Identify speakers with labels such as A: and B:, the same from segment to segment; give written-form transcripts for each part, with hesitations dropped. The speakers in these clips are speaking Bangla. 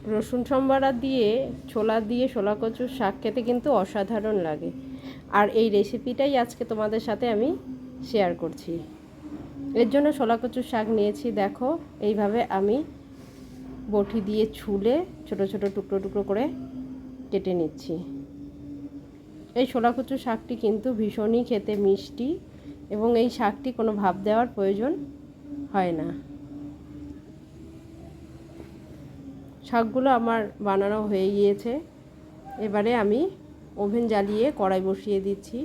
A: রসুন সম্বারা দিয়ে ছোলা দিয়ে ছোলা কচুর শাক খেতে কিন্তু অসাধারণ লাগে। আর এই রেসিপিটাই আজকে তোমাদের সাথে আমি শেয়ার করছি। এর জন্য ছোলা কচুর শাক নিয়েছি। দেখো এইভাবে আমি বটি দিয়ে ছুলে ছোট ছোট টুকরো টুকরো করে কেটে নিচ্ছি। এই ছোলা কচুর শাকটি কিন্তু ভীষণই খেতে মিষ্টি এবং এই শাকটি কোনো ভাপ দেওয়ার প্রয়োজন হয় না। শাকগুলো আমার বানানো হয়ে গিয়েছে। এবারে আমি ওভেন জ্বালিয়ে কড়াই বসিয়ে দিচ্ছি।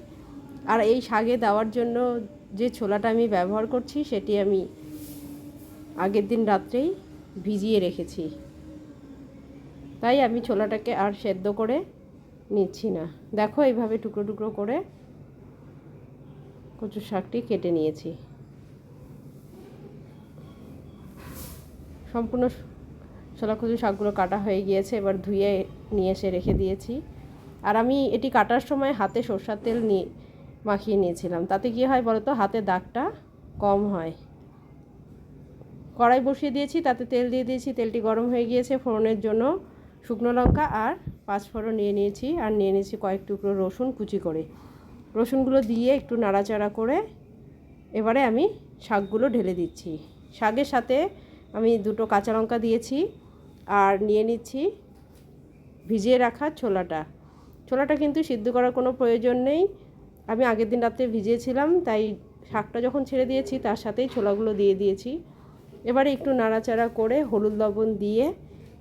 A: আর এই শাকে দেওয়ার জন্য যে ছোলাটা আমি ব্যবহার করছি সেটি আমি আগের দিন রাত্রেই ভিজিয়ে রেখেছি, তাই আমি ছোলাটাকে আর সেদ্ধ করে নিচ্ছি না। দেখো এইভাবে টুকরো টুকরো করে কচুর শাকটি কেটে নিয়েছি। সম্পূর্ণ ছোলা কচুর শাকগুলো কাটা হয়ে গিয়েছে। এবার ধুয়ে নিয়ে এসে রেখে দিয়েছি। আর আমি এটি কাটার সময় হাতে সরষের তেল মাখিয়ে নিয়েছিলাম। তাতে কী হয় বলো তো, হাতে দাগটা কম হয়। কড়াই বসিয়ে দিয়েছি, তাতে তেল দিয়ে দিয়েছি। তেলটি গরম হয়ে গিয়েছে। ফোড়নের জন্য শুকনো লঙ্কা আর পাঁচফোড়ন নিয়ে নিয়েছি। আর নিয়ে নিয়েছি কয়েক টুকরো রসুন কুচি করে। রসুনগুলো দিয়ে একটু নাড়াচাড়া করে এবারে আমি শাকগুলো ঢেলে দিচ্ছি। শাকের সাথে আমি দুটো কাঁচা লঙ্কা দিয়েছি আর নিয়ে নিচ্ছি ভিজিয়ে রাখা ছোলাটা কিন্তু সিদ্ধ করার কোনো প্রয়োজন নেই। আমি আগের দিন রাত্রে ভিজিয়েছিলাম, তাই শাকটা যখন ছেড়ে দিয়েছি তার সাথেই ছোলাগুলো দিয়ে দিয়েছি। এবারে একটু নাড়াচাড়া করে হলুদ লবণ দিয়ে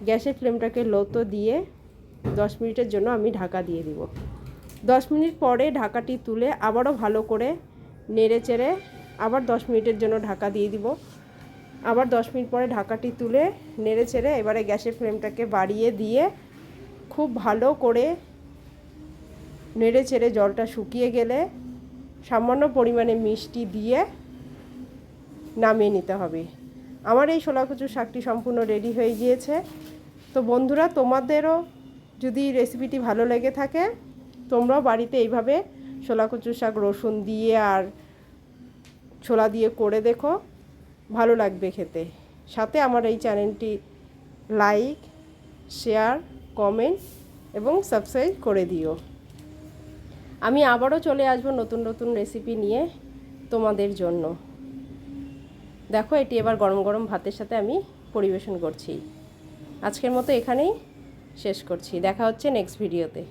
A: গ্যাসের ফ্লেমটাকে লোতে দিয়ে 10 মিনিটের জন্য আমি ঢাকা দিয়ে দিব। 10 মিনিট পরে ঢাকাটি তুলে আবারও ভালো করে নেড়ে চেড়ে আবার 10 মিনিটের জন্য ঢাকা দিয়ে দিব। আবার 10 মিনিট পরে ঢাকাটি তুলে নেড়ে চেড়ে এবারে গ্যাসের ফ্লেমটাকে বাড়িয়ে দিয়ে খুব ভালো করে নেড়ে চেড়ে জলটা শুকিয়ে গেলে সামান্য পরিমাণে মিষ্টি দিয়ে নামিয়ে নিতে হবে। আমার এই ছোলা কচুর শাকটি সম্পূর্ণ রেডি হয়ে গিয়েছে। তো বন্ধুরা, তোমাদেরও যদি রেসিপিটি ভালো লেগে থাকে তোমরাও বাড়িতে এইভাবে ছোলা কচুর শাক রসুন দিয়ে আর ছোলা দিয়ে করে দেখো, ভালো লাগবে খেতে। সাথে আমার এই চ্যানেলটি লাইক, শেয়ার, কমেন্ট এবং সাবস্ক্রাইব করে দিও। আমি আবারও চলে আসবো নতুন নতুন রেসিপি নিয়ে তোমাদের জন্য। দেখো এটি এবার গরম গরম ভাতের সাথে আমি পরিবেশন করছি। আজকের মতো এখানেই শেষ করছি। দেখা হচ্ছে নেক্সট ভিডিওতে।